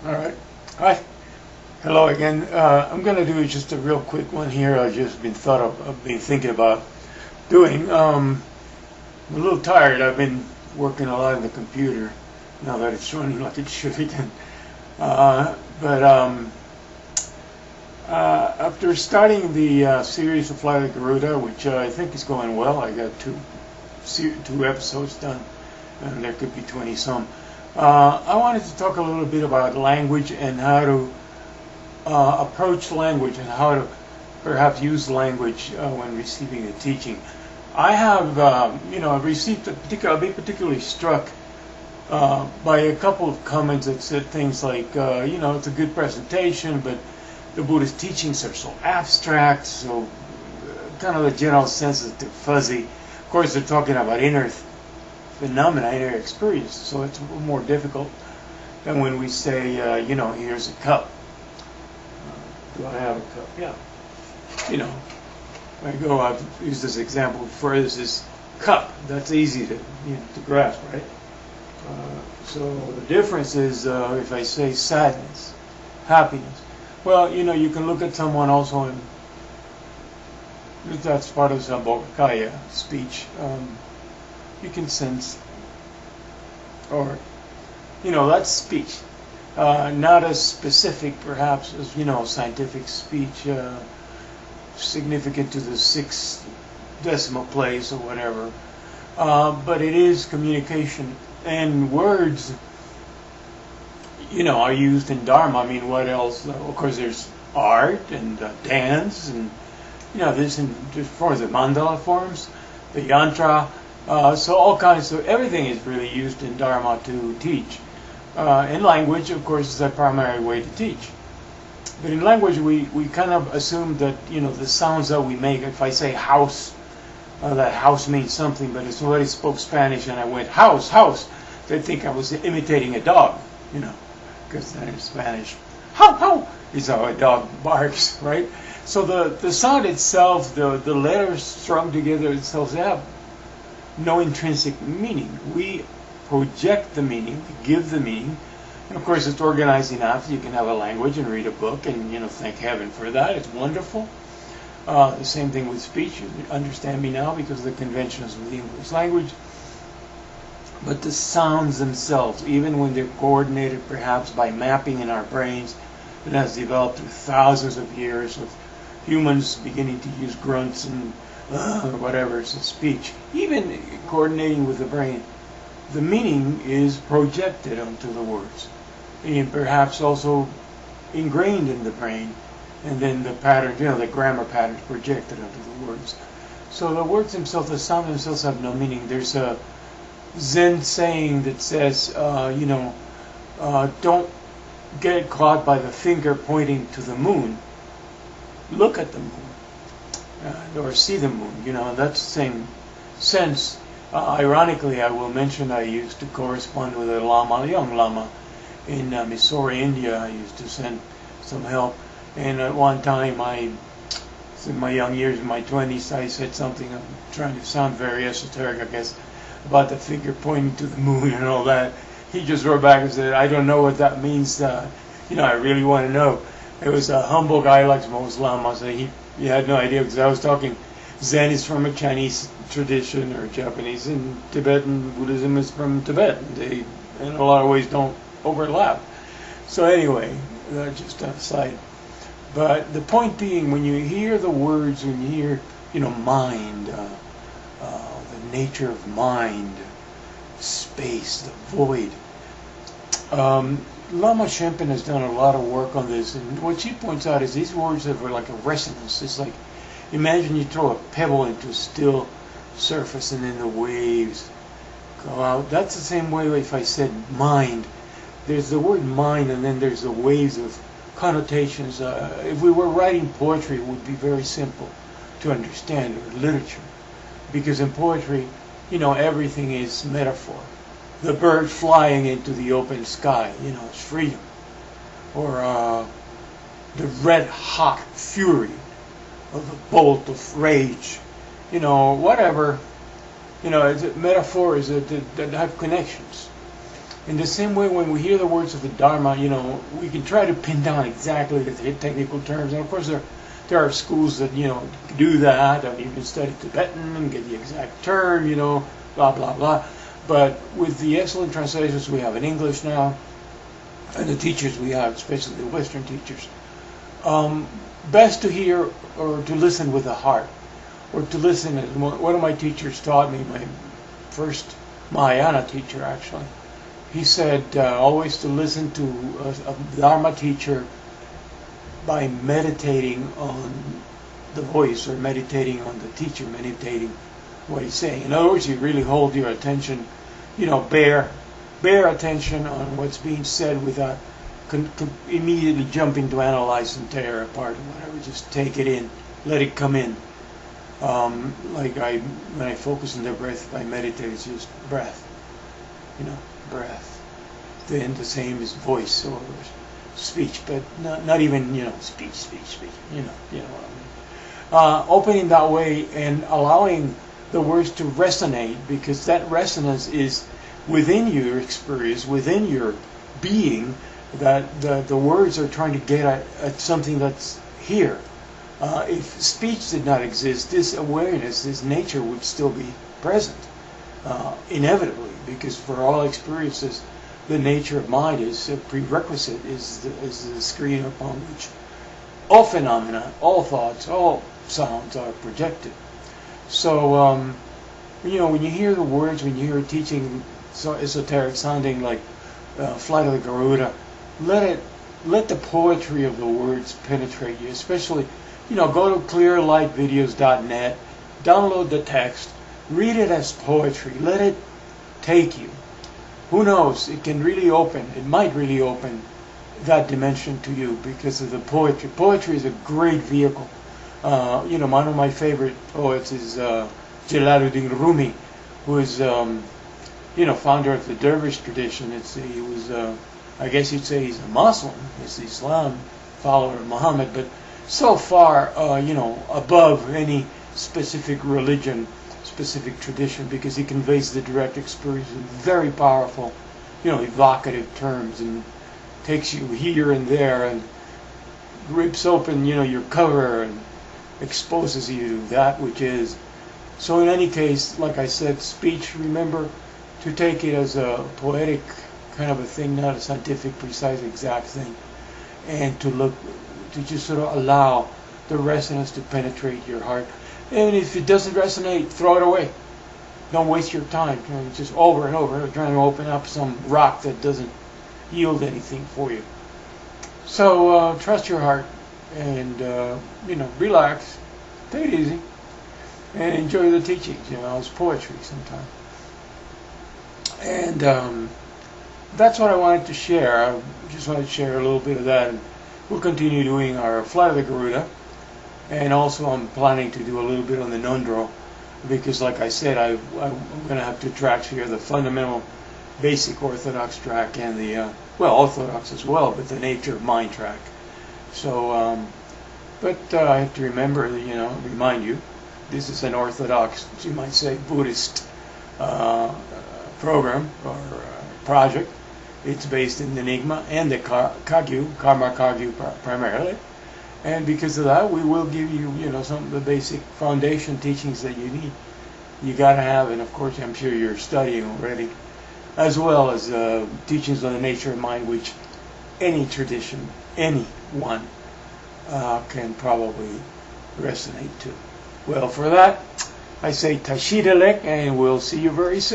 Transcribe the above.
All right. Hi. Hello again. I'm going to do just a real quick one here. I've just been thinking about doing. I'm a little tired. I've been working a lot on the computer now that it's running like it should again. But after starting the series of Fly the Garuda, which I think is going well, I got two episodes done, and there could be 20 some. I wanted to talk a little bit about language and how to approach language and how to perhaps use language when receiving a teaching. I have, received I've been particularly struck by a couple of comments that said things like, it's a good presentation, but the Buddhist teachings are so abstract, so kind of the general sense is too fuzzy. Of course, they're talking about inner phenomena, inner experience, so it's a little more difficult than when we say, here's a cup. Do I have a cup? Yeah. I've used this example before. This is cup. That's easy to grasp, right? So the difference is if I say sadness, happiness. Well, you can look at someone also, and that's part of Sambhogakaya speech. You can sense, or that's speech. Not as specific, perhaps, as scientific speech, significant to the 6th decimal place or whatever. But it is communication, and words, are used in Dharma. I mean, what else? Of course, there's art and dance, and this in just for the mandala forms, the yantra. So all kinds of everything is really used in Dharma to teach. In language, of course, is the primary way to teach. But in language, we kind of assume that, the sounds that we make, if I say house, that house means something, but if somebody spoke Spanish and I went, house, house, they'd think I was imitating a dog, because in Spanish, how is how a dog barks, right? So the sound itself, the letters strung together themselves have no intrinsic meaning. We project the meaning, give the meaning, and of course it's organized enough you can have a language and read a book and thank heaven for that. It's wonderful. The same thing with speech. You understand me now because of the conventions of the English language. But the sounds themselves, even when they're coordinated perhaps by mapping in our brains, it has developed through thousands of years of humans beginning to use grunts and whatever as speech, even coordinating with the brain. The meaning is projected onto the words, and perhaps also ingrained in the brain, and then the pattern, the grammar patterns projected onto the words. So the words themselves, the sound themselves have no meaning. There's a Zen saying that says, don't get caught by the finger pointing to the moon. Look at the moon, or see the moon. That's the same sense. Ironically, I will mention I used to correspond with a lama, a young lama, in Mysore, India. I used to send some help, and at one time, in my young years, in my 20s, I said something, I'm trying to sound very esoteric, I guess, about the finger pointing to the moon and all that. He just wrote back and said, I don't know what that means, I really want to know. It was a humble guy like most lamas, so he had no idea, because I was talking Zen is from a Chinese tradition, or Japanese, and Tibetan Buddhism is from Tibet. They, in a lot of ways, don't overlap. So anyway, just aside. But the point being, when you hear the words, when you hear, mind, the nature of mind, space, the void. Lama Shenpen has done a lot of work on this, and what she points out is these words have like a resonance. It's like, imagine you throw a pebble into a still surface and then the waves go out. That's the same way if I said mind. There's the word mind, and then there's the waves of connotations. If we were writing poetry, it would be very simple to understand, or literature. Because in poetry, everything is metaphor. The bird flying into the open sky, it's freedom. Or the red hot fury of a bolt of rage, whatever, it's metaphors that have connections. In the same way, when we hear the words of the Dharma, we can try to pin down exactly the technical terms. And of course, there are schools that, do that, and you can study Tibetan and get the exact term, blah, blah, blah. But with the excellent translations we have in English now, and the teachers we have, especially the Western teachers, best to hear or to listen with the heart, or to listen. As one of my teachers taught me, my first Mahayana teacher actually, he said always to listen to a Dharma teacher by meditating on the voice, or meditating on the teacher, meditating what he's saying. In other words, you really hold your attention, bear attention on what's being said without immediately jumping to analyze and tear apart or whatever. Just take it in, let it come in. When I focus on the breath, if I meditate, it's just breath, breath. Then the same as voice or speech, but not even, speech, you know what I mean. Opening that way and allowing the words to resonate, because that resonance is within your experience, within your being, that the words are trying to get at something that's here. If speech did not exist, this awareness, this nature would still be present, inevitably, because for all experiences, the nature of mind is a prerequisite, is the screen upon which all phenomena, all thoughts, all sounds are projected. So, when you hear the words, when you hear a teaching so esoteric sounding like Flight of the Garuda, let the poetry of the words penetrate you. Especially, go to clearlightvideos.net, download the text, read it as poetry, let it take you. Who knows? It might really open that dimension to you because of the poetry. Poetry is a great vehicle. One of my favorite poets is Jalaluddin Rumi, who is, founder of the Dervish tradition. He was, I guess you'd say he's a Muslim. He's Islam, follower of Muhammad, but so far, above any specific religion, specific tradition, because he conveys the direct experience in very powerful, evocative terms, and takes you here and there and rips open, your cover and exposes you to that which is. So in any case, like I said, speech, remember to take it as a poetic kind of a thing, not a scientific, precise, exact thing, and to just sort of allow the resonance to penetrate your heart. And if it doesn't resonate, throw it away. Don't waste your time just over and over trying to open up some rock that doesn't yield anything for you. So trust your heart and relax, take it easy, and enjoy the teachings. It's poetry sometimes. And that's what I wanted to share. I just wanted to share a little bit of that. And we'll continue doing our Flight of the Garuda. And also I'm planning to do a little bit on the Nondro, because like I said, I'm going to have two tracks here, the fundamental basic Orthodox track and the, Orthodox as well, but the nature of mind track. So, I have to remember, remind you, this is an Orthodox, you might say, Buddhist program or project. It's based in the Enigma and the Kagyu, Karma Kagyu primarily. And because of that, we will give you, some of the basic foundation teachings that you need. You got to have, and of course, I'm sure you're studying already, as well as teachings on the nature of mind, which any tradition, anyone can probably resonate to. Well, for that, I say Tashidalek, and we'll see you very soon.